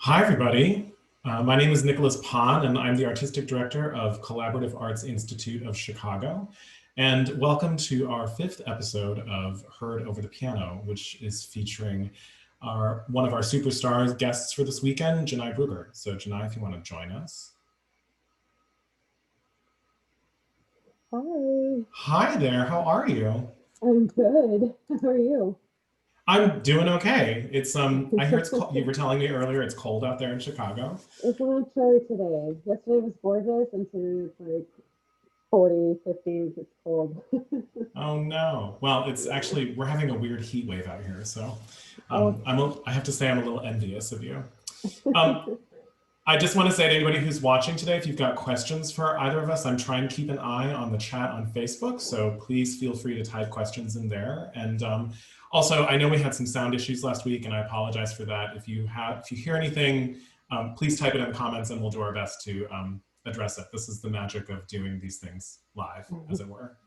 Hi, everybody. My name is Nicholas Phan, and I'm the Artistic Director of Collaborative Arts Institute of Chicago. And welcome to our fifth episode of Heard Over the Piano, which is featuring one of our superstar guests for this weekend, Janai Brugger. So Janai, if you want to join us. Hi, Hi there, how are you? I'm good. How are you? I'm doing okay. I hear you were telling me earlier it's cold out there in Chicago. It's a little chilly today. Yesterday was gorgeous, and today it's like 40, 50s. It's cold. Oh no. Well, it's Yeah. actually, we're having a weird heat wave out here. So Oh, I have to say I'm a little envious of you. Um, I just want to say to anybody who's watching today, if you've got questions for either of us, I'm trying to keep an eye on the chat on Facebook. So please feel free to type questions in there. And also, I know we had some sound issues last week, and I apologize for that. If you hear anything, please type it in the comments, and we'll do our best to address it. This is the magic of doing these things live, as it were.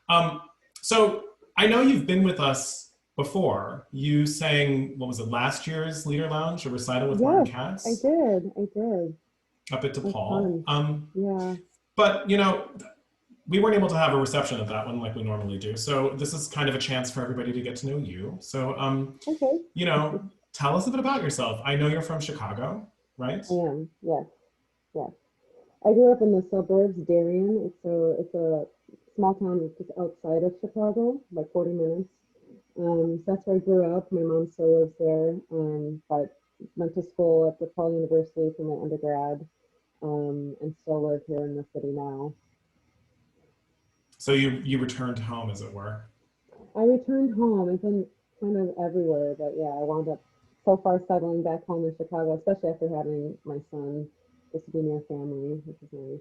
Um, so I know you've been with us before. You sang, what was it, last year's Leader Lounge, a recital with Martin yes, I Katz did. I did. up at It was DePaul. fun. Yeah. But, we weren't able to have a reception at that one like we normally do. So this is kind of a chance for everybody to get to know you. So, Okay. you know, tell us a bit about yourself. I know you're from Chicago, right? I am. Yes. Yes. I grew up in the suburbs, Darien. It's a small town just outside of Chicago, like 40 minutes. So that's where I grew up. My mom still lives there, but went to school at DePaul University for my undergrad, and still live here in the city now. So you returned home, as it were. I returned home. I've been kind of everywhere, but yeah, I wound up so far settling back home in Chicago, especially after having my son, just to be near family, which is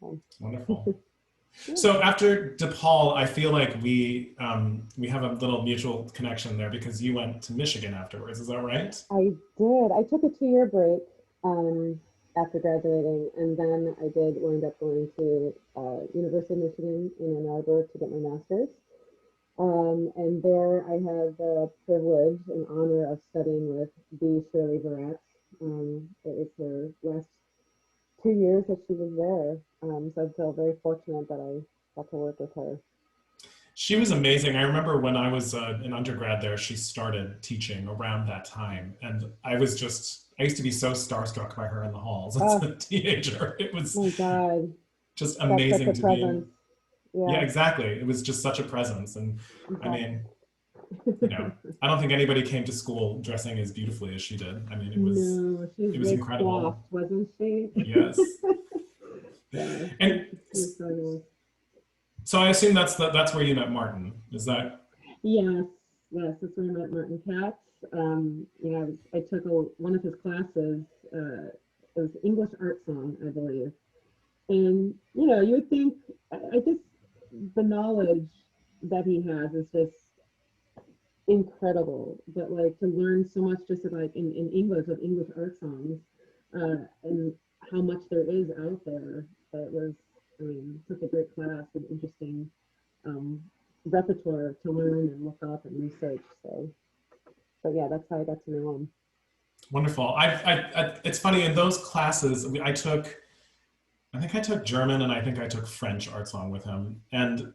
nice. Wonderful. Yeah. So after DePaul, I feel like we have a little mutual connection there because you went to Michigan afterwards. Is that right? I did. I took a 2-year break um, after graduating, and then I did wind up going to University of Michigan in Ann Arbor to get my master's. And there I had the privilege and honor of studying with the Shirley Baratz. It was her last 2 years that she was there. So I feel very fortunate that I got to work with her. She was amazing. I remember when I was an undergrad there, she started teaching around that time. And I used to be so starstruck by her in the halls as Oh a teenager. It was my God, just that's such amazing a to be in. presence. Yeah, Yeah, exactly. It was just such a presence. And I exactly. mean, you know, I don't think anybody came to school dressing as beautifully as she did. I mean, No, she was it was very incredible. coiffed, wasn't she? Yes. Yeah, And she was so nice. so I assume that's where you met Martin. Is that Yes, yes, that's where I met Martin Katz. I took one of his classes. It was English art song, I believe. And you would think, I just the knowledge that he has is just incredible. But like to learn so much just like in English of English art songs, and how much there is out there. That was, I mean, such a great class and interesting um, repertoire to learn and look up and research. So, but yeah, that's how I got to know him. wonderful? It's funny in those classes I think I took German and I think I took French art song with him. And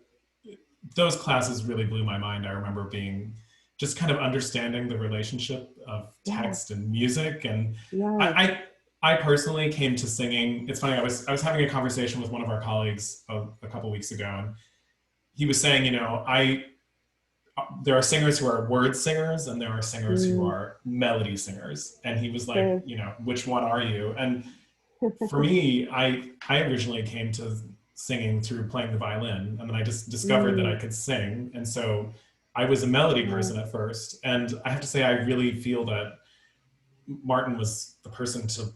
those classes really blew my mind. I remember being just kind of understanding the relationship of Yes, text and music. And yes. I, I personally came to singing. It's funny. I was having a conversation with one of our colleagues a couple weeks ago, and he was saying, I there are singers who are word singers and there are singers who Mm, are melody singers. And he was like, sure. which one are you? And for me, I originally came to singing through playing the violin, and then I just discovered that I Mm, could sing, and so I was a melody yeah. person at first. And I have to say, I really feel that Martin was the person to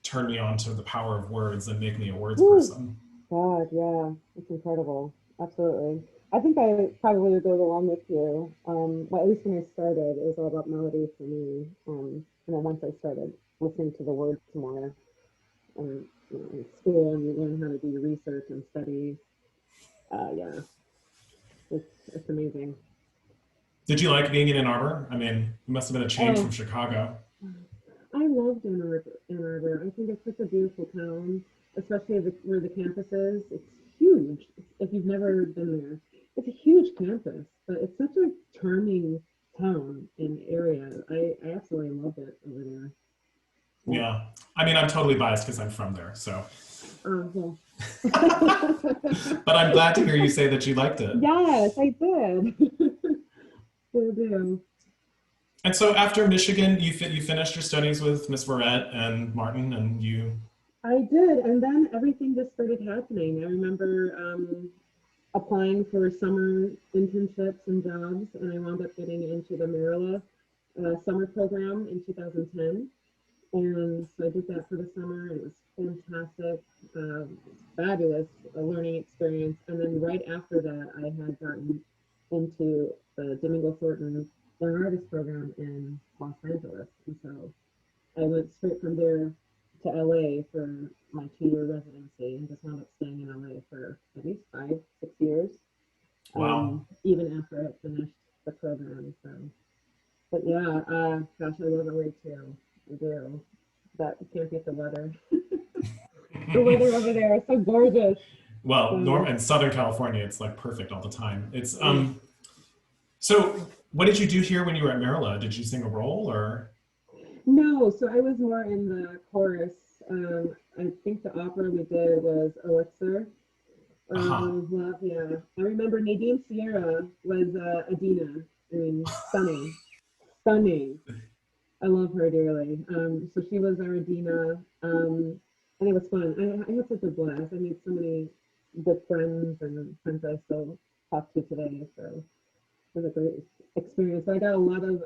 turn me on to the power of words and make me a words Woo. person. God, yeah, it's incredible. Absolutely. I think I probably would go along with you. Well, at least when I started, it was all about melody for me. And then once I started listening to the words more, in school, and you learn how to do your research and study. Yeah, it's amazing. Did you like being in Ann Arbor? I mean, it must have been a change from Oh, Chicago. I loved Ann Arbor. Ann Arbor. I think it's such a beautiful town, especially where the campus is. It's huge. If you've never been there, it's a huge campus, but it's such a charming town and area. I absolutely love it over there. Yeah. Yeah. I mean, I'm totally biased because I'm from there, so. Well. But I'm glad to hear you say that you liked it. Yes, I did. Still do. And so after Michigan, you finished your studies with Miss Verrett and Martin, and you. I did, and then everything just started happening. I remember applying for summer internships and jobs, and I wound up getting into the Marilla summer program in 2010. And so I did that for the summer. It was fantastic, fabulous learning experience. And then right after that, I had gotten into the Domingo Thornton Young Artist Program in Los Angeles. And so I went straight from there to LA for my 2-year residency and just wound up staying in LA for at least 5-6 years. Wow. Even after I had finished the program. So, but yeah, gosh, I love LA too. I do. But you can't beat the weather. The weather over there is so gorgeous. Well, in Southern California, it's like perfect all the time. It's So, what did you do here when you were at Marilla? Did you sing a role or? No, so I was more in the chorus. I think the opera we did was Elixir. Well, yeah. I remember Nadine Sierra was Adina. I mean, stunning, stunning. I love her dearly. So she was our Adina, and it was fun. I had such a blast. I made so many good friends and friends I still talk to today. So it was a great experience. I got a lot of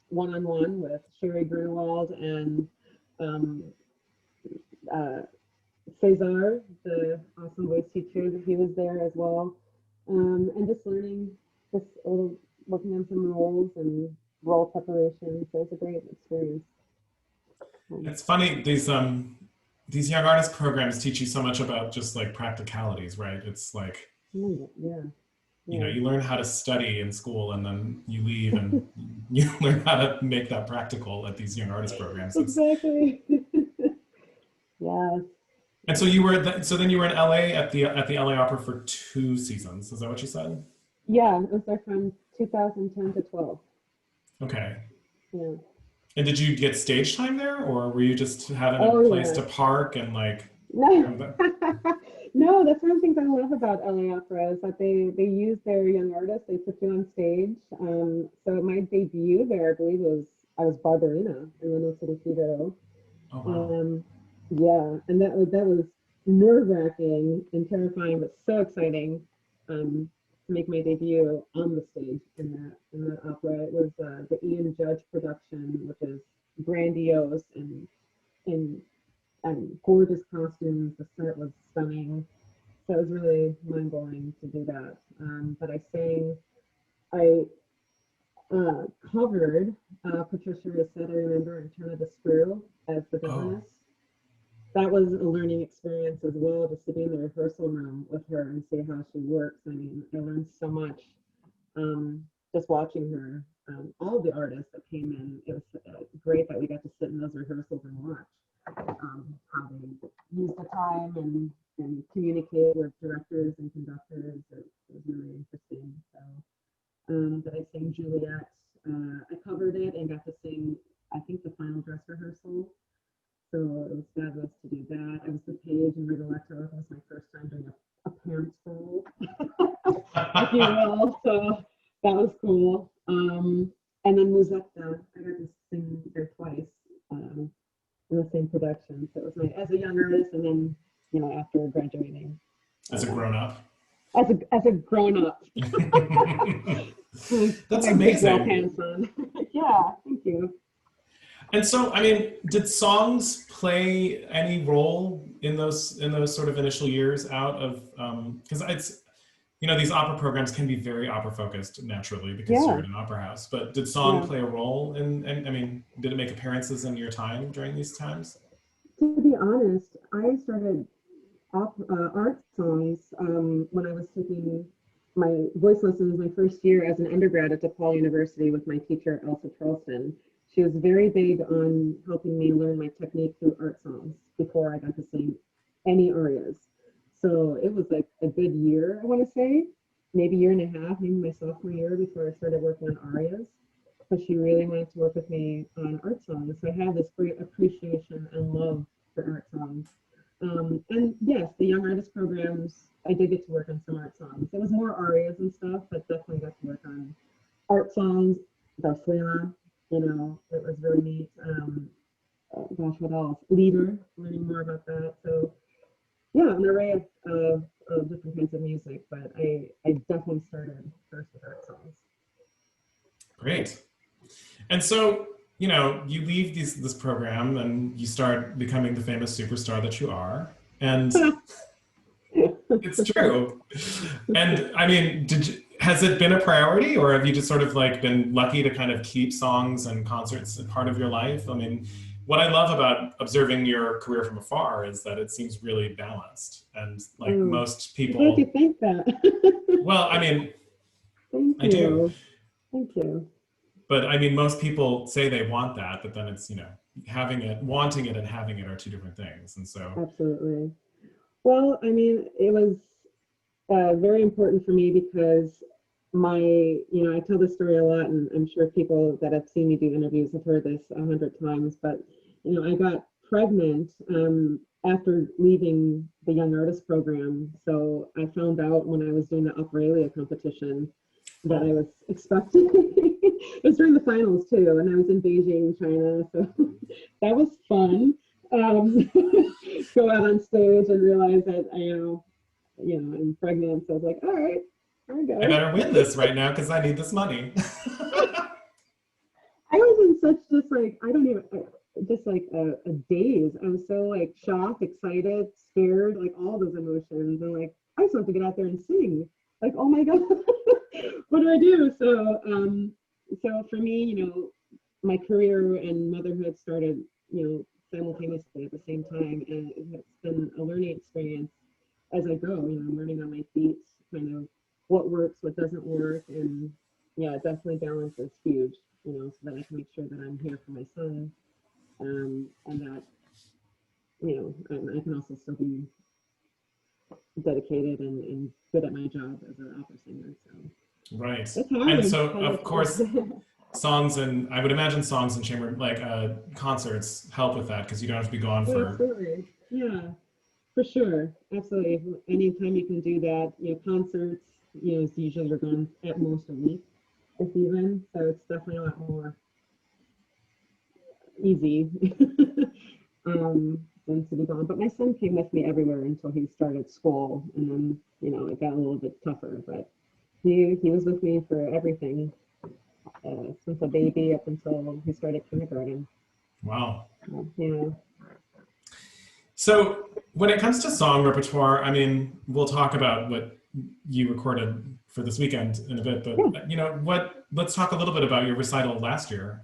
one-on-one with Sherry Grunewald and Cesar, the awesome voice teacher. He was there as well, and just learning, just working on some roles and role preparation. So it's a great experience. It's funny, these young artist programs teach you so much about just like practicalities, right? It's like, yeah. You know, you learn how to study in school and then you leave and you learn how to make that practical at these young artist programs. Exactly. Yeah. And so so then you were in LA at the LA Opera for 2 seasons. Is that what you said? Yeah, I was there from 2010 to 12. Okay. Yeah. And did you get stage time there, or were you just having a place to park and like? No. No, that's one of the things I love about LA Opera is that they use their young artists. They put you on stage. So my debut there, I believe, I was Barbarina in Little City Figaro. Oh wow. Yeah, and that was nerve-wracking and terrifying, but so exciting to make my debut on the stage in that opera. It was the Ian Judge production, which is grandiose and gorgeous costumes. The set was stunning. So it was really mind-blowing to do that. But I covered Patricia Rissette, I remember, in Turn of the Screw as the governess. That was a learning experience as well, just to be in the rehearsal room with her and see how she works. I mean, I learned so much just watching her. All of the artists that came in, it was great that we got to sit in those rehearsals and watch how they use the time and communicate with directors and conductors. It was really interesting. So, but I sang Juliet. I covered it and got to sing, I think, the final dress rehearsal. So it was fabulous to do that. I was the page in Rigoletto. It was my first time doing a parent's role, if you will. So that was cool. And then Musetta, I got to sing there twice in the same production. So it was as a young artist, and then after graduating. As a grown up. As a grown up. That's amazing. Yeah, thank you. And so, I mean, did songs play any role in those sort of initial years out of, because it's, these opera programs can be very opera focused naturally because you're at an opera house, but did song play a role in, I mean, did it make appearances in your time during these times? To be honest, I started art songs when I was taking my voice lessons my first year as an undergrad at DePaul University with my teacher, Elsa Charleston. she was very big on helping me learn my technique through art songs before I got to sing any arias. So it was like a good year, I want to say, maybe year and a half, maybe my sophomore year before I started working on arias. But she really wanted to work with me on art songs. So I had this great appreciation and love for art songs. And yes, the young artist programs, I did get to work on some art songs. It was more arias and stuff, but definitely got to work on art songs, Darflema, it was really neat. Gosh, what else? Leader, learning more about that. So yeah, an array of different kinds of music, but I definitely started first with art songs. Great. And so, you leave this program and you start becoming the famous superstar that you are. And it's true. And I mean, has it been a priority, or have you just sort of like been lucky to kind of keep songs and concerts a part of your life? I mean, what I love about observing your career from afar is that it seems really balanced. And like most people. Glad you think that. Well, I mean, Thank you. I do. Thank you. But I mean, most people say they want that, but then it's, having it, wanting it and having it are two different things. And so. Absolutely. Well, I mean, it was very important for me because I tell this story a lot, and I'm sure people that have seen me do interviews have heard this 100 times, but, I got pregnant after leaving the Young Artist program. So I found out when I was doing the Operalia competition that I was expecting. It was during the finals too, and I was in Beijing, China, so that was fun. Go out on stage and realize that I'm pregnant. So I was like, all right, here we go. I better win this right now because I need this money. I was in such just like a daze. I was so like shocked, excited, scared, like all those emotions, and like I just want to get out there and sing. Like, oh my god, what do I do? So for me, my career and motherhood started, simultaneously at the same time, and it's been a learning experience as I go. I'm learning on my feet, kind of what works, what doesn't work, and yeah, definitely balance is huge. So that I can make sure that I'm here for my son, and that I can also still be dedicated and good at my job as an opera singer. So right, and so of course. Songs and I would imagine songs and chamber concerts help with that because you don't have to be gone for. Absolutely, yeah, for sure, absolutely. Anytime you can do that, concerts, it's usually you're gone at most a week, if even. So it's definitely a lot more easy than to be gone. But my son came with me everywhere until he started school, and then it got a little bit tougher. But he was with me for everything. Since a baby up until he started kindergarten. Wow. Yeah. So when it comes to song repertoire, I mean, we'll talk about what you recorded for this weekend in a bit, but let's talk a little bit about your recital last year.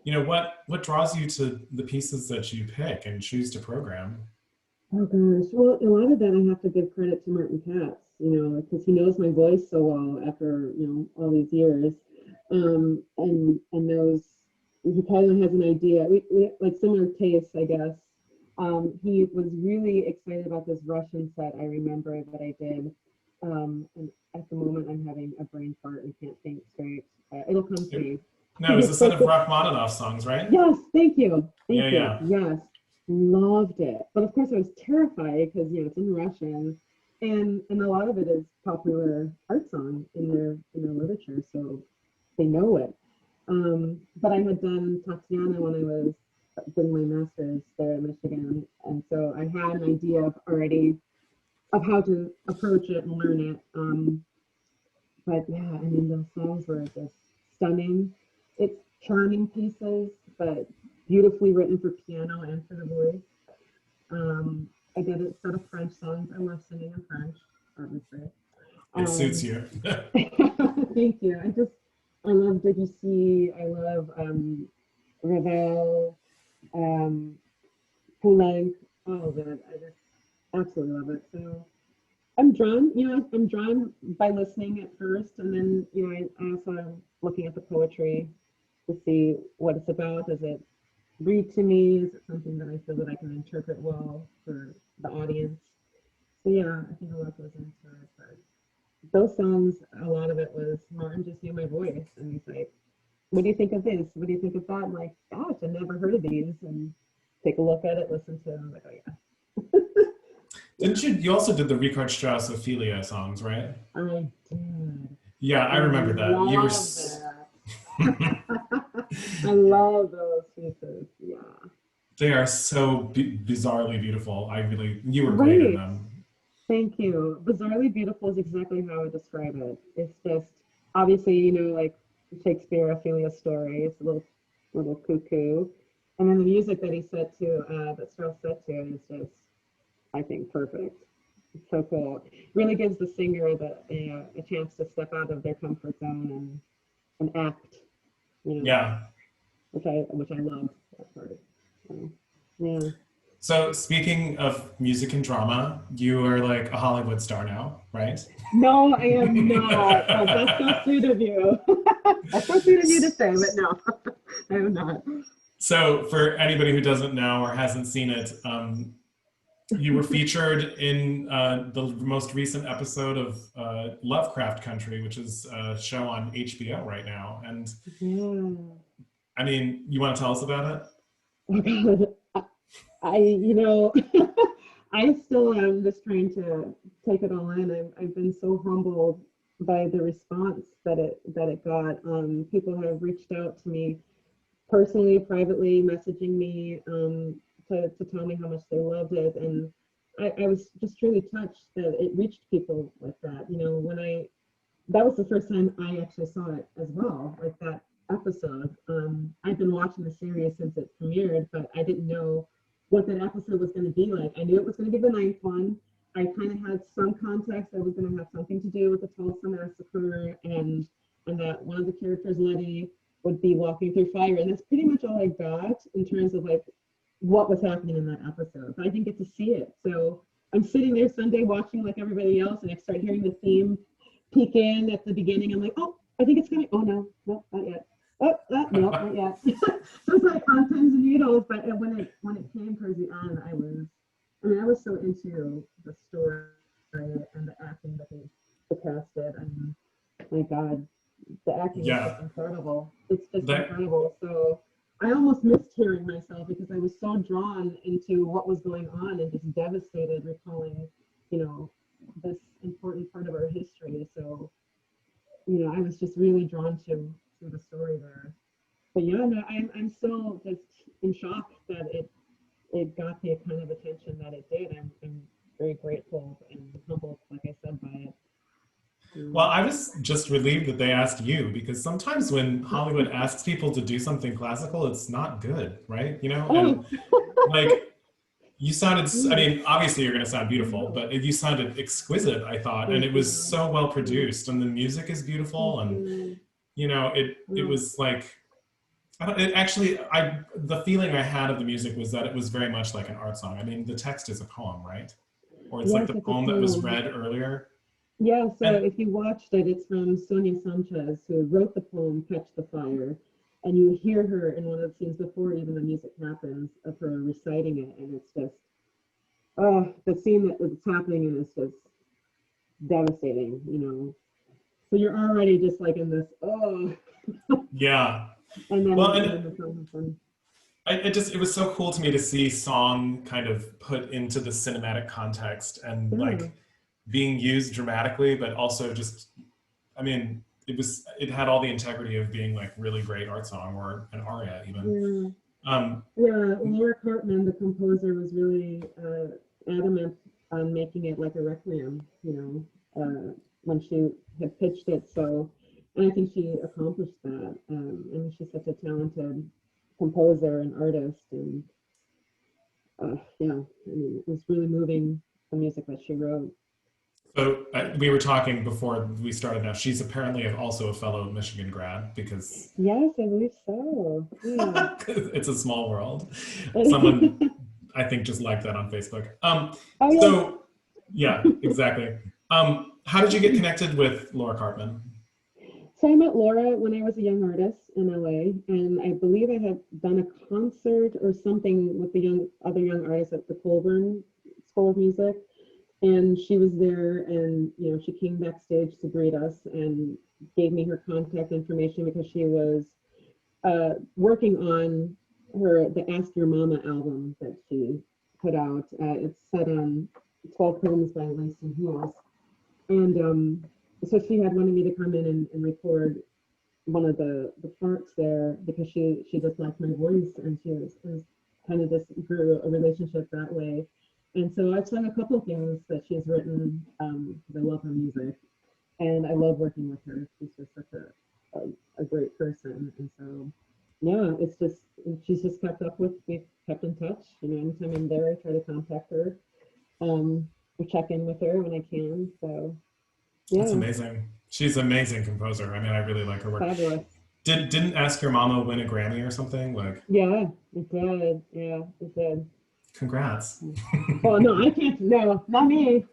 What draws you to the pieces that you pick and choose to program? Oh gosh, well, a lot of that I have to give credit to Martin Katz, because he knows my voice so well after, all these years. And knows, he kind of has an idea. We like similar tastes, I guess. He was really excited about this Russian set. I remember that I did. And at the moment, I'm having a brain fart and can't think straight. It'll come to me. No, it was a set of Rachmaninoff songs, right? Yes, thank you. Thank you. Yeah. Yes, loved it. But of course, I was terrified because it's in Russian, and a lot of it is popular art song in their literature, so they know it. But I had done Tatiana when I was doing my master's there in Michigan, and so I had an idea already of how to approach it and learn it. But yeah, I mean, those songs were just stunning. It's charming pieces, but beautifully written for piano and for the voice. I did a set of French songs. I love singing in French, obviously. It suits you. Thank you. I love Debussy. I love Ravel, Poulenc, all of it. I just absolutely love it. So I'm drawn by listening at first, and then I also am looking at the poetry to see what it's about. Does it read to me? Is it something that I feel that I can interpret well for the audience? So yeah, I think a lot goes into it. But those songs, a lot of it was Martin just knew my voice, and he's like, "What do you think of this? What do you think of that?" I'm like, "Gosh, I never heard of these." And take a look at it, listen to it. I'm like, "Oh yeah." Didn't you? You also did the Richard Strauss Ophelia songs, right? I did. Yeah, I I remember that. You were. love that. I love those pieces. Yeah. They are so bizarrely beautiful. You were great in Right. them. Thank you. Bizarrely beautiful is exactly how I would describe it. It's just obviously, like Shakespeare, Ophelia's story. It's a little cuckoo. And then the music that he set to, that Strauss set to is just, I think, perfect. It's so cool. Really gives the singer a chance to step out of their comfort zone and act, you know, Yeah. which I love that part. So, yeah. So speaking of music and drama, you are like a Hollywood star now, right? No, I am not. But that's so sweet of you. That's so sweet of you to say, but no, I am not. So for anybody who doesn't know or hasn't seen it, you were featured in the most recent episode of Lovecraft Country, which is a show on HBO right now. And Yeah. I mean, you want to tell us about it? Oh God. I still am just trying to take it all in. I've been so humbled by the response that it got. People have reached out to me personally, privately, messaging me to tell me how much they loved it, and I was just really touched that it reached people like that. That was the first time I actually saw it as well, like that episode. I've been watching the series since it premiered, but I didn't know what that episode was going to be like. I knew it was going to be the ninth one. I kind of had some context that it was going to have something to do with the Tulsa massacre, and that one of the characters, Letty, would be walking through fire. And that's pretty much all I got in terms of like what was happening in that episode. But I didn't get to see it. So I'm sitting there Sunday watching like everybody else, and I start hearing the theme peek in at the beginning. I'm like, oh, I think it's coming. Oh no, not yet. Oh, no, not yet. So it's like on pins and needles. But when it came towards the end, I was so into the story and the acting that the cast did. I mean, my God, the acting is just Yeah. incredible. It's just That incredible. So I almost missed hearing myself because I was so drawn into what was going on and just devastated recalling, this important part of our history. So, I was just really drawn to the story there. But yeah, no, I'm still just in shock that it got the kind of attention that it did. I'm very grateful and humbled, like I said, by it. Well, I was just relieved that they asked you because sometimes when Hollywood asks people to do something classical, it's not good, right? And Oh, like you sounded, I yeah. mean, obviously you're going to sound beautiful, but you sounded exquisite, I thought, and Thank it was you. so well produced and the music is Thank beautiful. And, you. it Oh, was like, I don't, it actually, the feeling I had of the music was that it was very much like an art song. I mean, the text is a poem, right? Or it's like yes, the it's a poem that was poem. read earlier. Yeah, so And if you watched it, it's from Sonia Sanchez, who wrote the poem Catch the Fire. And you hear her in one of the scenes before even the music happens of her reciting it. And it's just, oh, the scene that's happening and it's just devastating. So you're already just like in this, oh, yeah, and then well, and and then the song happens. it was so cool to me to see song kind of put into the cinematic context and Yeah. like being used dramatically, but also just, I mean, it had all the integrity of being like really great art song or an aria even. Yeah. Um, Yeah, Laura Cartman, the composer, was really adamant on making it like a requiem, when she had pitched it. So, and I think she accomplished that. I mean, she's such a talented composer and artist, and yeah, I mean, it was really moving the music that she wrote. so we were talking before we started. Now she's apparently also a fellow Michigan grad because Yes, I believe so. Yeah. it's a small world. Someone I think just liked that on Facebook. Oh yeah. So yeah, exactly. How did you get connected with Laura Cartman? So I met Laura when I was a young artist in LA, and I believe I had done a concert or something with the other young artists at the Colburn School of Music. And she was there, and she came backstage to greet us and gave me her contact information because she was working on the Ask Your Mama album that she put out. It's set on 12 Poems by Langston Hughes. And so she had wanted me to come in and record one of the parts there because she just liked my voice, and she was kind of just grew a relationship that way. And so I've sung a couple of things that she's written because I love her music, and I love working with her. She's just such a great person. And so, yeah, she's just we've kept in touch. Anytime I'm there, I try to contact her or check in with her when I can. So, yeah. That's amazing. She's an amazing composer. I mean, I really like her work. Fabulous. Didn't Ask Your Mama win a Grammy or something? Yeah, it did. Yeah, it did. Congrats. Oh, no, I can't. No, not me.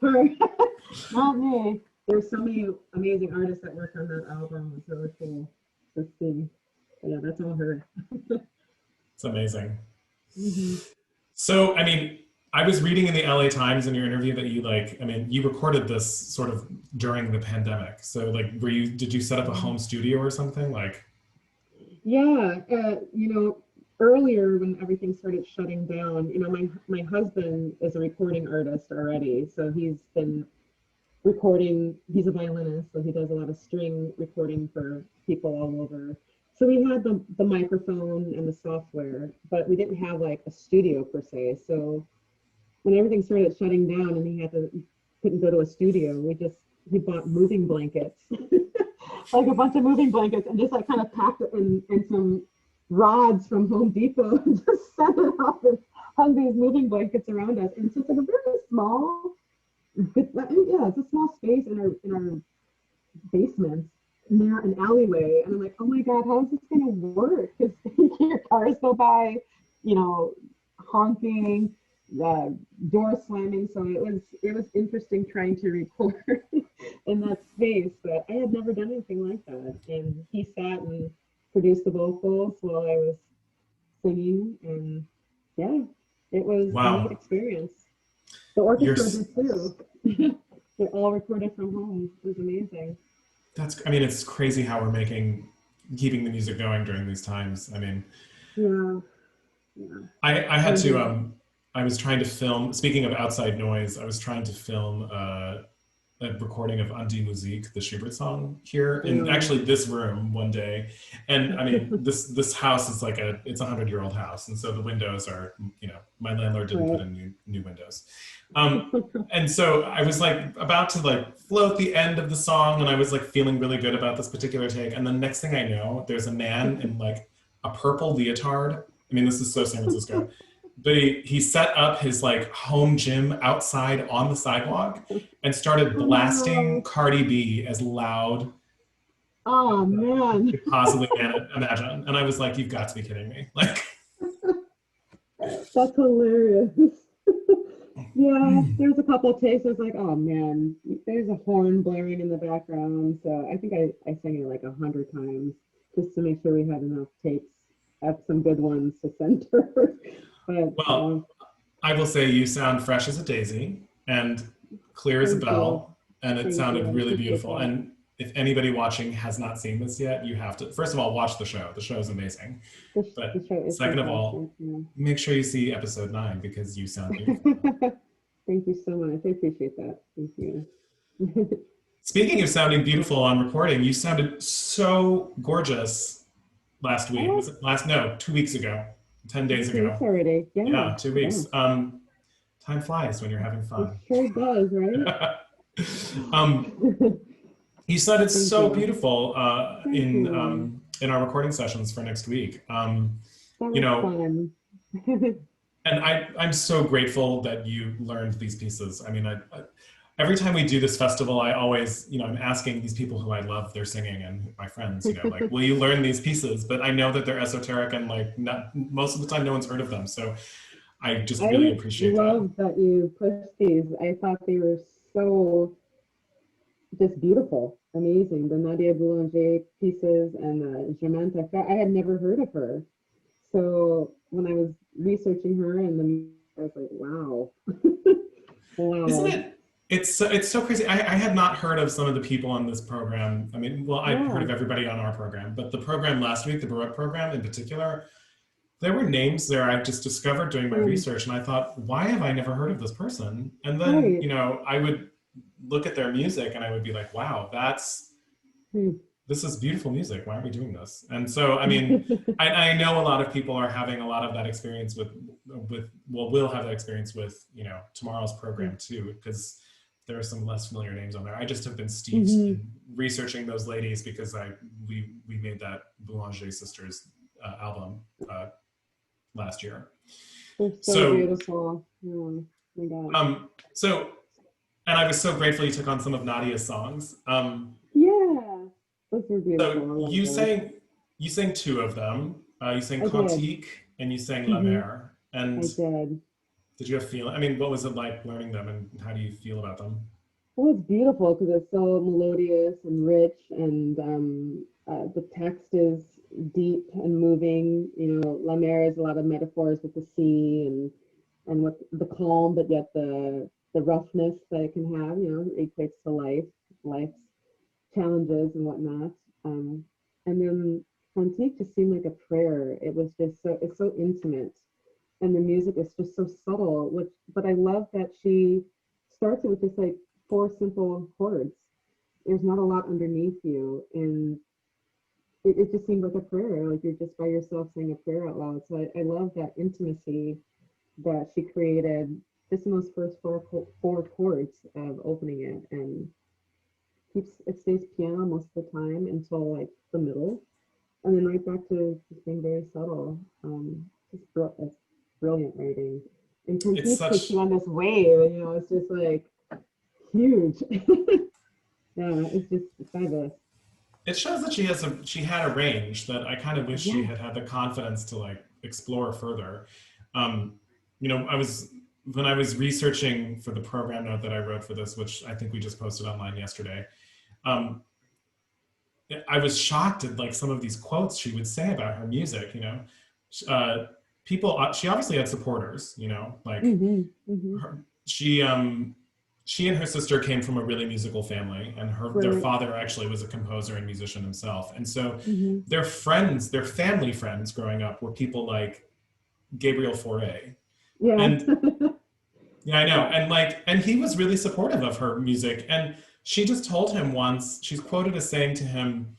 Not me. There's so many amazing artists that work on that album. It's really cool to see. But yeah, that's all her. It's amazing. Mm-hmm. So, I mean, I was reading in the LA Times in your interview that you recorded this sort of during the pandemic. So, did you set up a home studio or something? Yeah, earlier when everything started shutting down, my husband is a recording artist already. So he's been recording, he's a violinist, so he does a lot of string recording for people all over. So we had the microphone and the software, but we didn't have a studio per se. So when everything started shutting down and he couldn't go to a studio, he bought moving blankets, a bunch of moving blankets, and just kind of packed it in some rods from Home Depot and just set it up and hung these moving blankets around us. And so it's a very small, it's a small space in our basement near an alleyway. And I'm like, oh my God, how is this going to work? Because your cars go by, honking, door slamming. So it was interesting trying to record in that space, but I had never done anything like that. And he sat and produced the vocals while I was singing, and yeah, it was a neat experience. The orchestra did too. They're all recorded from home. It was amazing. It's crazy how we're keeping the music going during these times. I mean, yeah. I had to, I was trying to film, speaking of outside noise, I was trying to film a recording of An die Musik, the Schubert song here in actually this room one day. And I mean, this house is it's a 100-year-old house. And so the windows are, my landlord didn't put in new windows. And so I was about to float the end of the song, and I was feeling really good about this particular take. And the next thing I know, there's a man in a purple leotard. I mean, this is so San Francisco. But he set up his home gym outside on the sidewalk and started blasting Cardi B as loud. Oh man! You could possibly imagine. And I was like, "You've got to be kidding me!" That's hilarious. Yeah, there's a couple of takes. I was like, "Oh man, there's a horn blaring in the background." So I think I sang it 100 times just to make sure we had enough takes. Have some good ones to send her. But, I will say you sound fresh as a daisy and clear as a bell, and it sounded really beautiful. And if anybody watching has not seen this yet, you have to, first of all, watch the show. The show is amazing. But second of all, make sure you see episode 9 because you sound beautiful. Thank you so much. I appreciate that. Thank you. Speaking of sounding beautiful on recording, you sounded so gorgeous last week. Was it 2 weeks ago. 10 days ago. 2 weeks already. Yeah, 2 weeks. Yeah. Time flies when you're having fun. It sure does, right? You sounded so beautiful in our recording sessions for next week. Fun. And I'm so grateful that you learned these pieces. I mean, every time we do this festival, I always, I'm asking these people who I love their singing and my friends, will you learn these pieces? But I know that they're esoteric and not most of the time no one's heard of them. So I just really appreciate that. I love that you pushed these. I thought they were so just beautiful, amazing. The Nadia Boulanger pieces and Germaine Taffet, I had never heard of her. So when I was researching her and I was like, wow, Isn't wow, it? It's so crazy. I had not heard of some of the people on this program. I mean, well, I've heard yeah, of everybody on our program, but the program last week, the Baroque program in particular, there were names there I just discovered doing my research, and I thought, why have I never heard of this person? And then, right. I would look at their music and I would be like, wow, Hmm. this is beautiful music. Why are we doing this? And so, I mean, I know a lot of people are having a lot of that experience well, will have that experience with, tomorrow's program too, because there are some less familiar names on there. I just have been steeped Mm-hmm. in researching those ladies because we made that Boulanger Sisters album last year. They're so So, beautiful. Oh my God. so, and I was so grateful you took on some of Nadia's songs. Yeah, those were So beautiful. I love those. you sang two of them. You sang I did. Cantique and you sang La Hmm. Mer. And I did. did you have feeling? I mean, what was it like learning them, and how do you feel about them? Well, it's beautiful because it's so melodious and rich, and the text is deep and moving. La Mer is a lot of metaphors with the sea and with the calm, but yet the roughness that it can have. It equates to life's challenges and whatnot. And then Fontaine just seemed like a prayer. It was just it's so intimate, and the music is just so subtle. But I love that she starts it with just like four simple chords. There's not a lot underneath you, and it just seemed like a prayer. Like you're just by yourself saying a prayer out loud. So I love that intimacy that she created just in those first four chords of opening it, and it stays piano most of the time until like the middle, and then right back to just being very subtle. It's brilliant writing, and It's Contique takes you such on this wave. It's just like huge. Yeah, it's just fabulous. it shows that she had a range that I kind of wish she Yeah. had the confidence to like explore further. Um, I was when I was researching for the program note that I wrote for this, which I think we just posted online yesterday. Um, I was shocked at like some of these quotes she would say about her music. Uh, she obviously had supporters. Like Mm-hmm. Mm-hmm. she and her sister came from a really musical family, and their Right. father actually was a composer and musician himself. And so Mm-hmm. their family friends growing up were people like Gabriel Fauré. Yeah. And yeah, I know. Yeah. And he was really supportive of her music. And she just told him once, she's quoted as saying to him,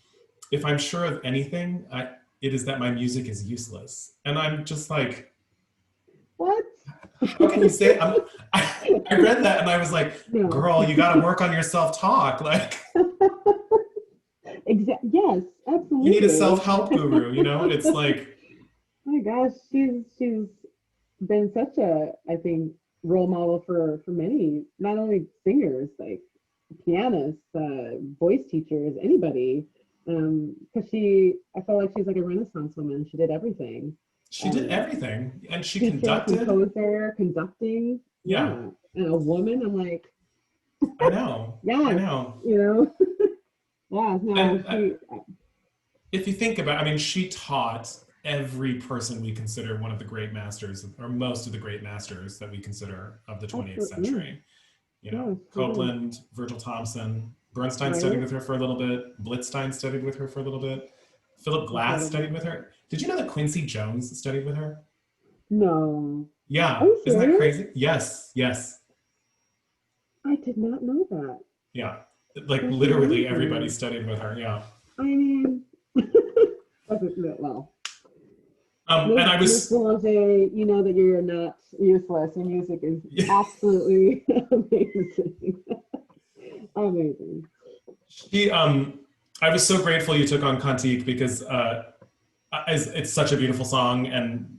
if I'm sure of anything, it is that my music is useless. And I'm just like, What? how can you say I read that and I was like, No. girl, you got to work on your self-talk. Like, Yes, you need a absolutely. self-help guru, It's like, Oh my gosh, she's been such a, I think, role model for many, not only singers, like pianists, voice teachers, anybody. Because I felt like she's like a Renaissance woman. She did everything. she did Um, everything. And she Teacher, conducted. composer, conducting, Yeah, yeah. And a woman, I'm like, I know. I yes, know. you know, yeah, no, And she, if you think about, I mean, she taught every person we consider one of the great masters, or most of the great masters that we consider of the 20th absolutely, century. yeah, she did, Copland, Virgil Thompson, Bernstein studied right? with her for a little bit. Blitzstein studied with her for a little bit. Philip Glass Incredible. studied with her. Did you know that Quincy Jones studied with her? No, are Yeah. you Isn't that serious? crazy? Yes. Yes. I did not know that. Yeah. Like That's literally everybody amazing. studied with her. Yeah. I mean, that's well. And I Miss was, Boulanger, you know that you're not useless. Your music is absolutely amazing. Amazing. she, I was so grateful you took on Cantique because it's such a beautiful song and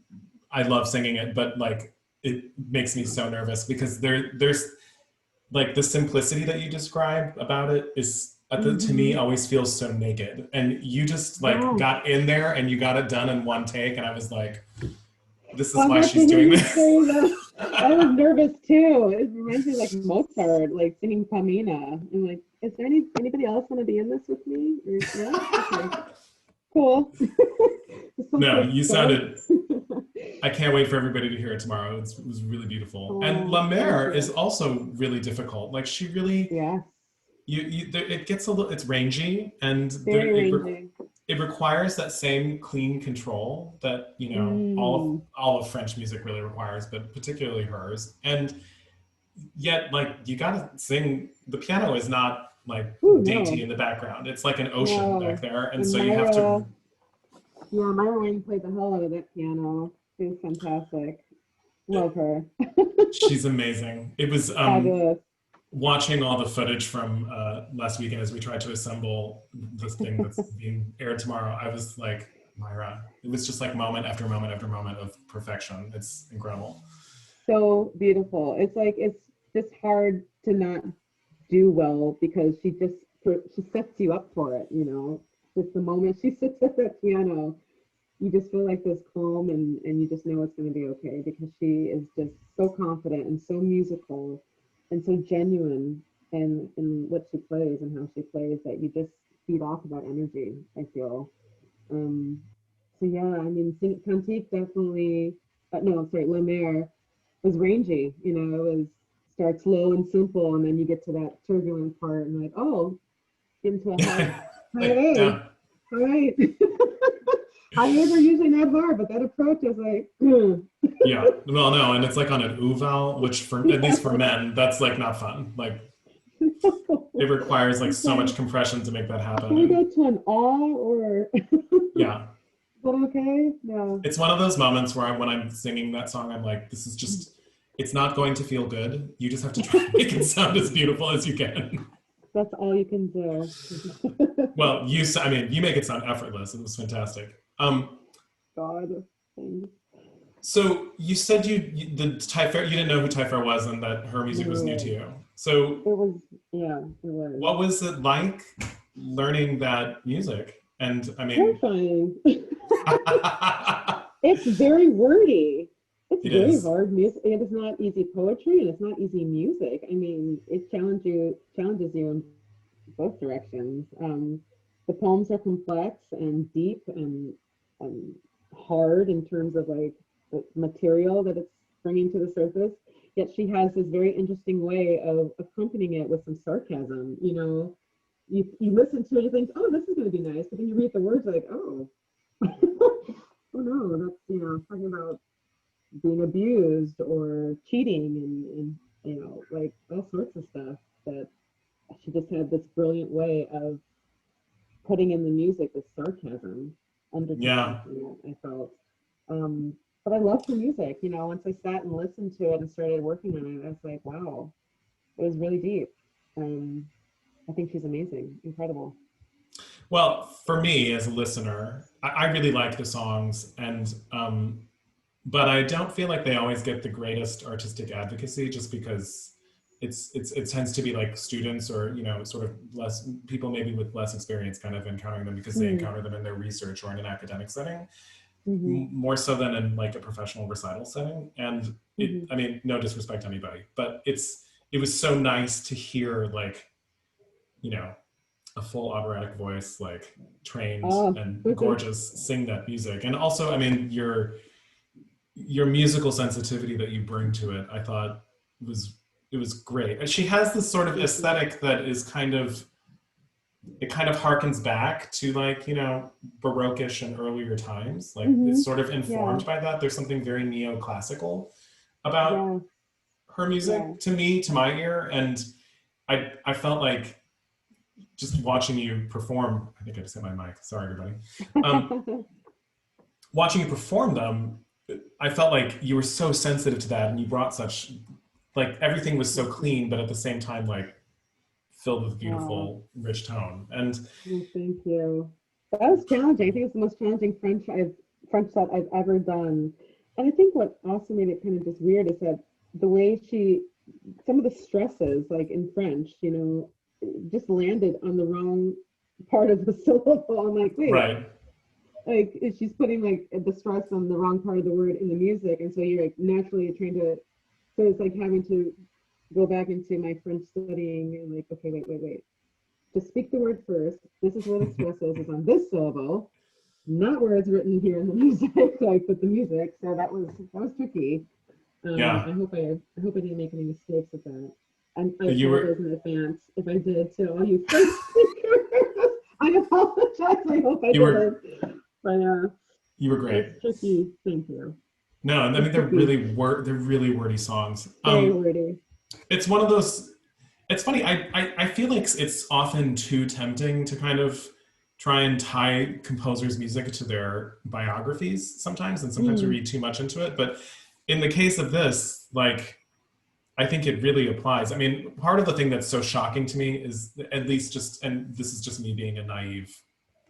I love singing it, but like it makes me so nervous because there's like the simplicity that you describe about it is to me Hmm. always feels so naked, and you just like Yes. got in there and you got it done in one take, and I was like, this is Well, I'm why glad to she's hear doing you this. say that. I was nervous too. It reminds me like Mozart, like singing Pamina. I'm like, is there anybody else want to be in this with me? Or, no? Okay, cool. This song No, feels you so. sounded. I can't wait for everybody to hear it tomorrow. It was really beautiful. And Oh, La thank Mer is you. also really difficult. Like she really, Yes, it gets a little, it's rangy, and very ranging. it requires that same clean control that Mm. all of French music really requires, but particularly hers. And yet, like you gotta sing. The piano is not like Ooh, dainty no, in the background. It's like an ocean back no. there, and And so you have to. Yeah, Myra Wing played the hell out of that piano. She was fantastic. Love her. She's amazing. It was Fabulous. watching all the footage from last weekend as we tried to assemble this thing that's being aired tomorrow. I was like, Myra, it was just like moment after moment after moment of perfection. It's incredible. So beautiful. It's like it's just hard to not do well because she sets you up for it, you know. Just the moment she sits at that piano, you just feel like this calm and you just know it's going to be okay because she is just so confident and so musical and so genuine in what she plays and how she plays that you just feed off of that energy, I feel. Um, so yeah, I mean, Cantique definitely, no, sorry, La Mer was rangy, you know, it was starts low and simple and then you get to that turbulent part and like, oh, get into a high A. Yeah. All right. High A's are usually not hard, but that approach is like, Yeah. Well, no, and it's like on an uval, which for at least for yeah. men, that's like not fun. Like it requires like It's so much like, compression to make that happen. can we go And to an awe or is yeah, that okay? No, it's one of those moments where when I'm singing that song, I'm like, this is just, it's not going to feel good. You just have to try to make it sound as beautiful as you can. that's all you can do. Well, I mean, you make it sound effortless. It was fantastic. God, thanks. So you said the Typhair, you didn't know who Typhair was and that her music was new to No, you. So it was, yeah, it was what was it like learning that music? And I mean, terrifying. it It's very wordy. It's very is. hard music. It is not easy poetry and it's not easy music. I mean, it challenges you in both directions. The poems are complex and deep and hard in terms of like the material that it's bringing to the surface. Yet she has this very interesting way of accompanying it with some sarcasm. You know, you listen to it, you think, oh, this is going to be nice, but then you read the words like, oh, oh no, that's talking about being abused or cheating and like all sorts of stuff that she just had this brilliant way of putting in the music with sarcasm undertones Yeah. in it, I felt. But I loved her music, once I sat and listened to it and started working on it, I was like, wow, it was really deep. Um, I think she's amazing, incredible. Well, for me as a listener, I really like the songs, and but I don't feel like they always get the greatest artistic advocacy, just because it tends to be like students or sort of less people maybe with less experience kind of encountering them because they Mm, encounter them in their research or in an academic setting hmm more so than in like a professional recital setting. And hmm I mean, no disrespect to anybody, but it was so nice to hear like you know a full operatic voice, like trained Oh, and gorgeous, sing that music. And also, I mean, your musical sensitivity that you bring to it, I thought was it was great. And she has this sort of thank you. aesthetic that is it kind of harkens back to like Baroqueish and earlier times. Like it's Hmm sort of Yeah, informed by that. There's something very neoclassical about yeah, her yeah. music to me, to my ear, and I felt like just watching you perform. I think I just hit my mic. Sorry, everybody. Um, Watching you perform them, I felt like you were so sensitive to that, and you brought such like everything was so Thank you. clean, but at the same time like filled with Oh, beautiful, rich tone. And well, thank you. That was challenging. I think it's the most challenging French that I've ever done. And I think what also made it kind of just weird is that the way some of the stresses, like in French, just landed on the wrong part of the syllable. I'm like, wait, right, like she's putting like the stress on the wrong part of the word in the music, and so you're like naturally trying to So it's like having to go back into my French studying and like, okay, wait. Just speak the word first. This is where the stress is on this syllable, not where it's written here in the music. So I put the music. So that was tricky. Yeah, I hope I didn't make any mistakes with that. And I you apologize were in advance if I did to all you French speakers. I apologize. I hope I you were didn't. But you were great. it's tricky. Thank you. No, I mean It's tricky. they're really wordy songs. Very wordy. It's one of those. It's funny. I feel like it's often too tempting to kind of try and tie composers' music to their biographies sometimes, and sometimes we Mm, read too much into it. But in the case of this, like, I think it really applies. I mean, part of the thing that's so shocking to me is at least just, and this is just me being a naive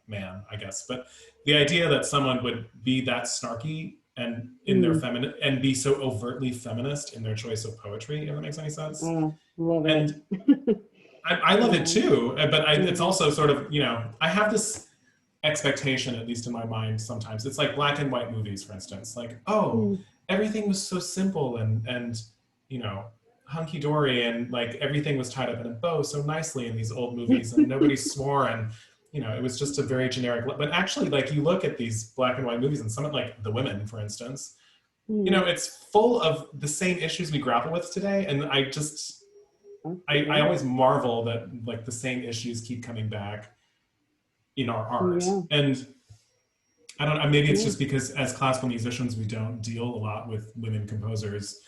man, I guess, but the idea that someone would be that snarky and in their mm. feminine and be so overtly feminist in their choice of poetry, if that makes any sense. Love it. And I love it Yeah. too, but it's Yeah. also sort of, I have this expectation, at least in my mind sometimes. It's like black and white movies, for instance. Like, oh, Mm. everything was so simple and you know, hunky dory, and like everything was tied up in a bow so nicely in these old movies, and nobody swore, and it was just a very generic. But actually, like you look at these black and white movies, and some like The Women, for instance, Mm. it's full of the same issues we grapple with today, and I Yeah. always marvel that like the same issues keep coming back in our art. Yeah. And I don't know, maybe it's Yeah. just because as classical musicians, we don't deal a lot with women composers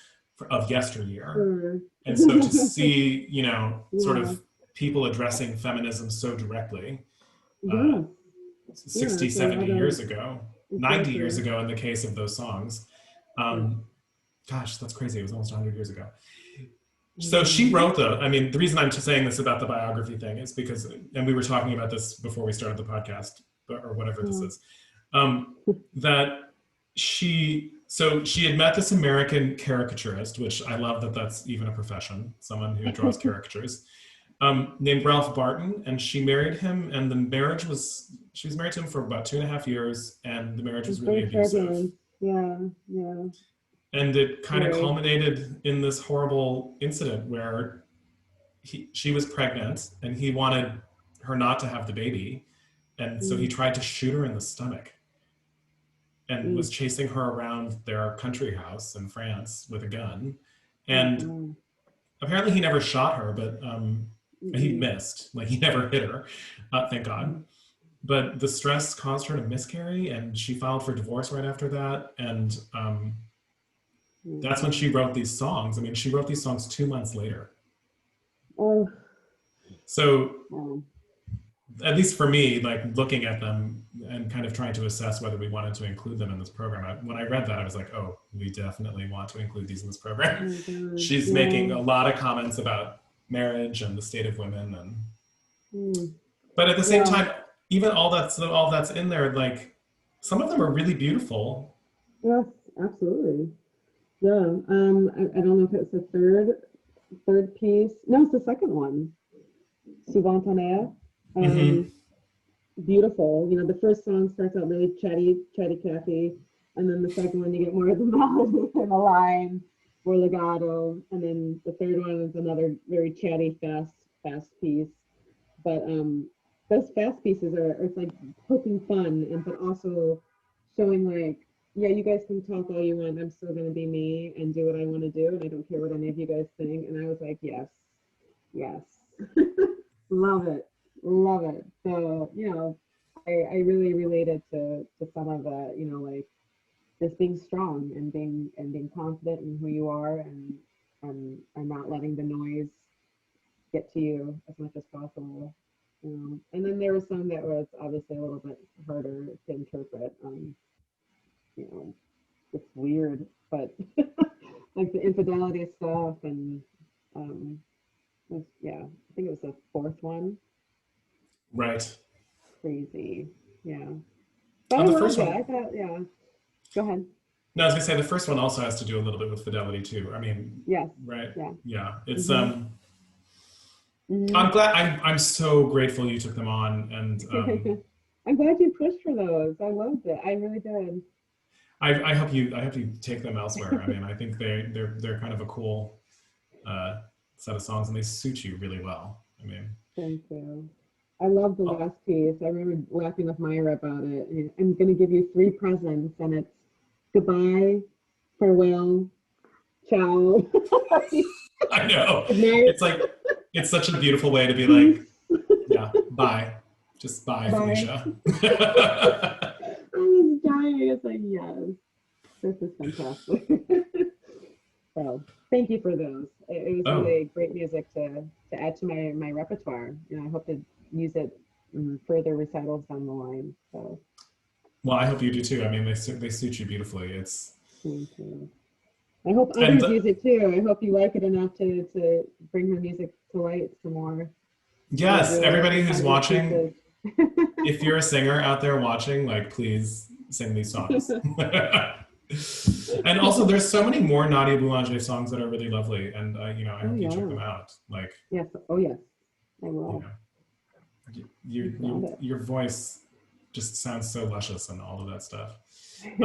of yesteryear. Sure. And so to see, sort Yeah. of people addressing feminism so directly, uh, Yeah. Yeah. 60, It's a lot 70 of years ago, 90 years exactly. ago in the case of those songs. Yeah. Um, Gosh, that's crazy. It was almost 100 years ago. So she Mhm. wrote the reason I'm just saying this about the biography thing is because, and we were talking about this before we started the podcast, or whatever this Yeah. is, that she had met this American caricaturist, which I love that that's even a profession, someone who draws caricatures, named Ralph Barton, and she married him, and she was married to him for about 2.5 years, and the marriage was It's really very abusive. turbulent. Yeah. Yeah. And it kind of Very. culminated in this horrible incident where she was pregnant and he wanted her not to have the baby. And so he Mm. tried to shoot her in the stomach and was Mm. chasing her around their country house in France with a gun. Oh, And wow. apparently he never shot her, but he Mm-mm. missed. Like he never hit her, thank God. But the stress caused her to miscarry, and she filed for divorce right after that. And that's when she wrote these songs. I mean, she wrote these songs 2 months later. Oh, So wow. at least for me, like looking at them and kind of trying to assess whether we wanted to include them in this program, when I read that, I was like, oh, we definitely want to include these in this Oh program. my God. She's making Yeah. a lot of comments about marriage and the state of women, and Mm. but at the same Yeah. time, even all that's in there, like some of them are really beautiful. Yes, absolutely. Yeah. I don't know if it's the third piece. No, it's the second one. Suvantanea. Mm-hmm. Um, Beautiful. You know, the first song starts out really chatty Cathy, and then the second one you get more of the melody and the line, more legato, and then the third one is another very chatty, fast piece. But those fast pieces are it's like poking fun and but also showing like, yeah, you guys can talk all you want. I'm still gonna be me and do what I want to do, and I don't care what any of you guys think. And I was like, yes, yes. Love it. Love it. So, I really related to some of the, like just being strong and being confident in who you are and not letting the noise get to you as much as possible. And then there was some that was obviously a little bit harder to interpret. You know, it's weird, but like the infidelity stuff and yeah, I think it was the fourth one. Right. Crazy. Yeah. But On I the loved first it. one, I thought, yeah. Go ahead. no, I was gonna say the first one also has to do a little bit with fidelity too. I mean, Yes. right? Yeah. Yeah. It's Mm-hmm. I'm Mm-hmm. glad. I'm so grateful you took them on, and I'm glad you pushed for those. I loved it. I really did. I hope you take them elsewhere. I mean, I think they're kind of a cool set of songs, and they suit you really well. I mean, Thank you. I love the oh, last piece. I remember laughing with Myra about it. I'm going to give you three presents, and it's goodbye, farewell, ciao, I know. good night, It's like it's such a beautiful way to be like, peace, yeah, bye, just bye, bye. Felicia. I was dying. It's like, yes, this is fantastic. So thank you for those. It was Oh, really great music to add to my repertoire. And I hope to use it in further recitals down the line. So well, I hope you do too. I mean, they suit you beautifully. It's thank you. I hope and others use it too. I hope you like it enough to bring her music to light some more. yes, everybody who's Recite these watching, pieces. if you're a singer out there watching, like please sing these songs. And also, there's so many more Nadia Boulanger songs that are really lovely, and I Oh hope you check yeah. them out. Like, Yes. Oh yes. I you will. know, your Got it. your voice just sounds so luscious and all of that stuff.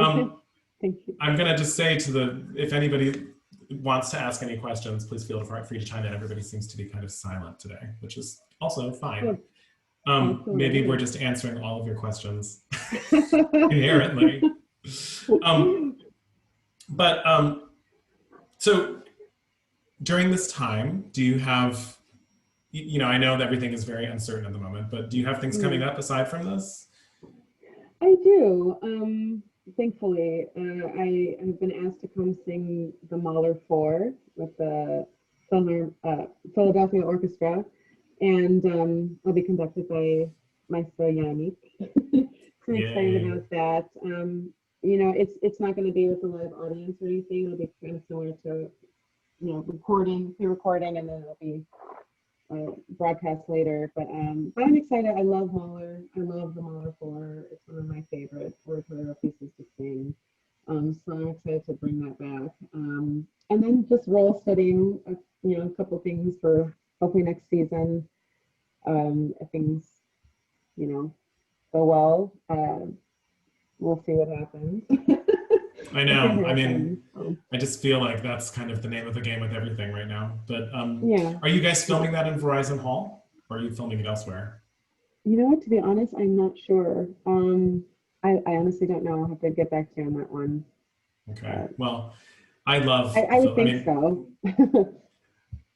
Um, Thank you. I'm gonna just say if anybody wants to ask any questions, please feel free to chime in. Everybody seems to be kind of silent today, which is also fine. Oh, Maybe we're absolutely. just answering all of your questions inherently. Um, but so during this time, do you have, I know that everything is very uncertain at the moment, but do you have things coming Mm. up aside from this? I do. Thankfully, I have been asked to come sing the Mahler 4 with the Philadelphia Orchestra, and I'll be conducted by Maestro Yannick. So I'm excited Yay. about that. It's not going to be with a live audience or anything. It'll be kind of similar to, pre-recording, and then it'll be broadcast later. But I'm excited. I love Mahler. I love the Mahler 4. It's one of my favorite oratorio pieces to sing. So I'm excited to bring that back. And then just role studying, a couple things for hopefully next season. If things, go well, we'll see what happens. I It can know. I happen. mean, So, I just feel like that's kind of the name of the game with everything right now. But yeah, are you guys yeah. filming that in Verizon Hall, or are you filming it elsewhere? You know what? To be honest, I'm not sure. I honestly don't know. I'll have to get back to you on that one. Okay. But Well, I love I would I think mean, so.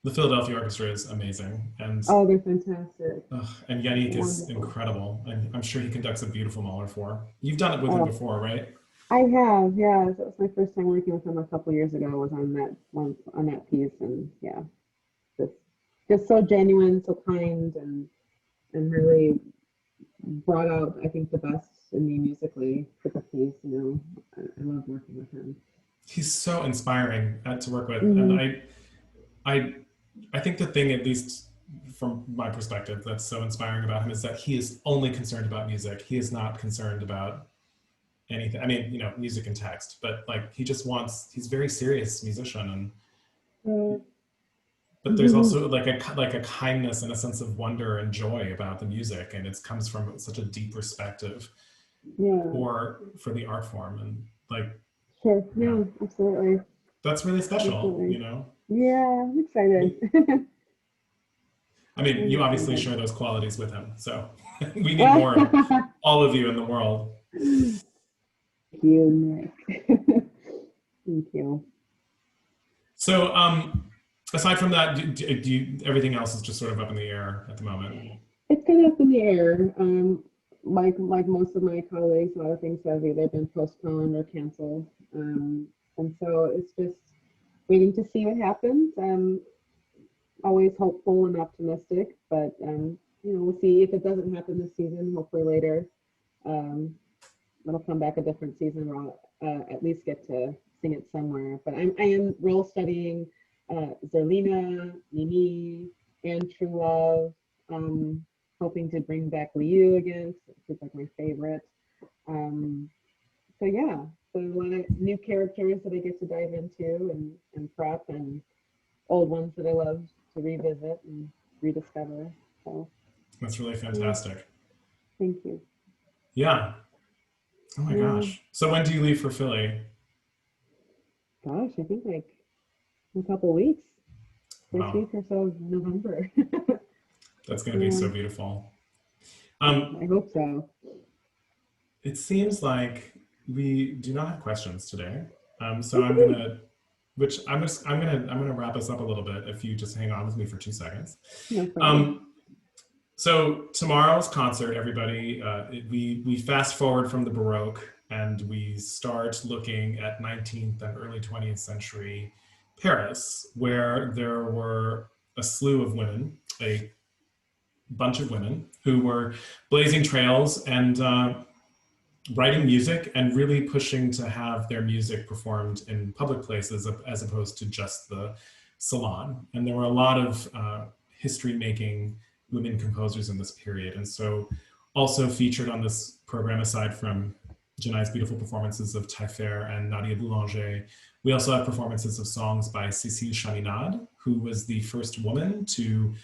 the Philadelphia Orchestra is amazing, Oh, they're fantastic. and Yannick is Wonderful. incredible, and I'm sure he conducts a beautiful Mahler 4. You've done it with him Oh, before, right? I have, yeah. That was my first time working with them a couple years ago. Was on that one on that piece, and yeah, just just so genuine, so kind, and really brought out, I think, the best in me musically for the piece. I love working with him. He's so inspiring to work with, and Hmm. I I think the thing, at least from my perspective, that's so inspiring about him is that he is only concerned about music. He is not concerned about anything. I mean, music and text, but like he's a very serious musician, and Uh, but there's also like a kindness and a sense of wonder and joy about the music, and it comes from such a deep perspective yeah, for the art form, and like, sure. yeah, Yeah, absolutely, that's really special, absolutely. Yeah, I'm excited. I mean, I'm you obviously excited. share those qualities with him, so we need more of all of you in the world. Thank you, Nick. Thank you. So, aside from that, everything else is just sort of up in the air at the moment? It's kind of up in the air. Like most of my colleagues, a lot of things have either been postponed or canceled. And so it's just waiting to see what happens. Always hopeful and optimistic, but we'll see if it doesn't happen this season. Hopefully later, um, it'll come back a different season where I'll at least get to sing it somewhere. But I am role studying Zerlina, Mimi, and True Love. Hoping to bring back Liu again. She's like my favorite. Um, so yeah, so a lot of new characters that I get to dive into and prep, and old ones that I love to revisit and rediscover. So That's really yeah, fantastic. thank you. Yeah. Oh my Yeah. gosh. So when do you leave for Philly? Gosh, I think like in a couple weeks, first Wow, week or so of November. that's going to be Yeah, so beautiful. I hope so. It seems like we do not have questions today. So I'm Woohoo! gonna, I'm gonna wrap us up a little bit if you just hang on with me for 2 seconds. No problem. Um, so tomorrow's concert, everybody, we fast forward from the Baroque and we start looking at 19th and early 20th century Paris, where there were a slew of women, a bunch of women who were blazing trails and writing music and really pushing to have their music performed in public places as opposed to just the salon. And there were a lot of history-making women composers in this period. And so also featured on this program, aside from Janai's beautiful performances of Taillefer and Nadia Boulanger, we also have performances of songs by Cécile Chaminade, who was the first woman to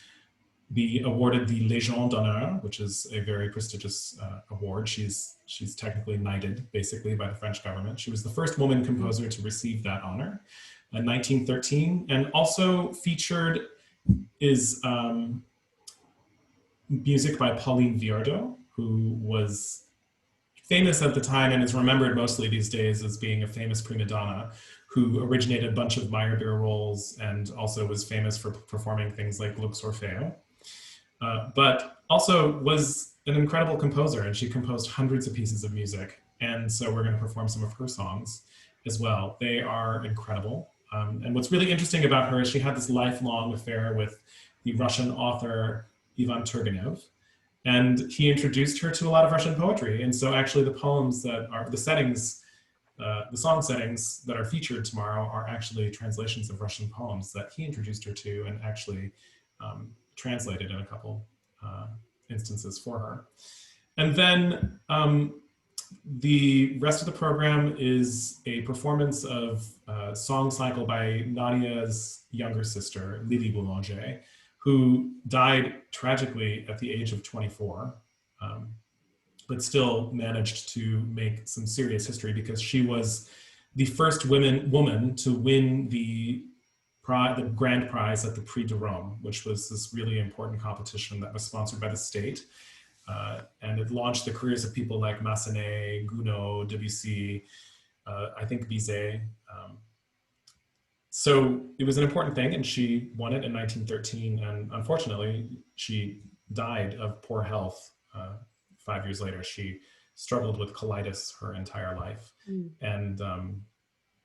be awarded the Légion d'honneur, which is a very prestigious award. She's technically knighted, basically, by the French government. She was the first woman composer to receive that honor in 1913, and also featured is music by Pauline Viardot, who was famous at the time and is remembered mostly these days as being a famous prima donna who originated a bunch of Meyerbeer roles and also was famous for performing things like Lux Orfeo. But also was an incredible composer, and she composed hundreds of pieces of music. And so we're going to perform some of her songs as well. They are incredible. And what's really interesting about her is she had this lifelong affair with the Russian author Ivan Turgenev, and he introduced her to a lot of Russian poetry. And so actually the poems that are the settings, the song settings that are featured tomorrow are actually translations of Russian poems that he introduced her to and actually translated in a couple instances for her. And then the rest of the program is a performance of a song cycle by Nadia's younger sister, Lily Boulanger, who died tragically at the age of 24, but still managed to make some serious history because she was the first woman to win the grand prize at the Prix de Rome, which was this really important competition that was sponsored by the state. And it launched the careers of people like Massenet, Gounod, Debussy, I think Bizet. So it was an important thing, and she won it in 1913. And unfortunately, she died of poor health 5 years later. She struggled with colitis her entire life. And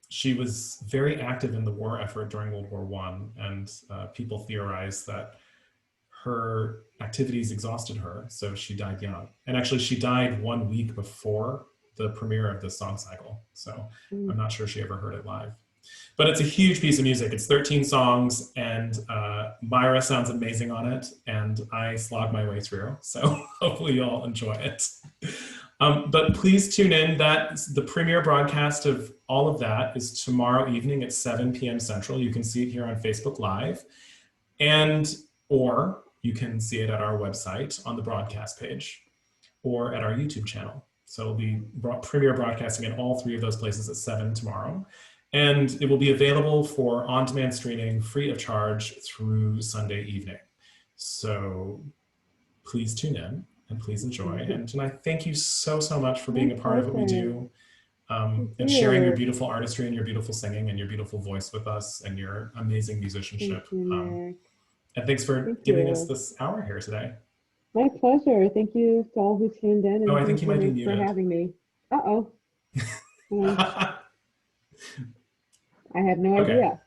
she was very active in the war effort during World War I, and people theorize that her activities exhausted her, so she died young. And actually, she died 1 week before the premiere of this song cycle, so I'm not sure she ever heard it live. But it's a huge piece of music. It's 13 songs, and Myra sounds amazing on it, and I slog my way through, so hopefully you'll enjoy it. But please tune in. The premiere broadcast of all of that is tomorrow evening at 7 p.m. Central. You can see it here on Facebook Live, or you can see it at our website on the broadcast page or at our YouTube channel. So it'll be premiere broadcasting in all three of those places at 7 tomorrow. And it will be available for on-demand streaming free of charge through Sunday evening. So please tune in and please enjoy. And Janai, thank you so, so much for being a part of what we do and sharing your beautiful artistry and your beautiful singing and your beautiful voice with us and your amazing musicianship. And thanks for giving us this hour here today. My pleasure. Thank you to all who tuned in, and I think you might be for muted. having me. Uh-oh. I had no idea.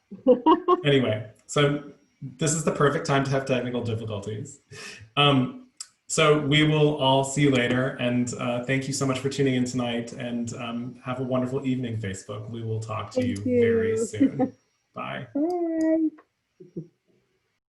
Anyway, so this is the perfect time to have technical difficulties. So we will all see you later, and thank you so much for tuning in tonight, and have a wonderful evening, Facebook. We will talk to you very soon. Bye. Bye.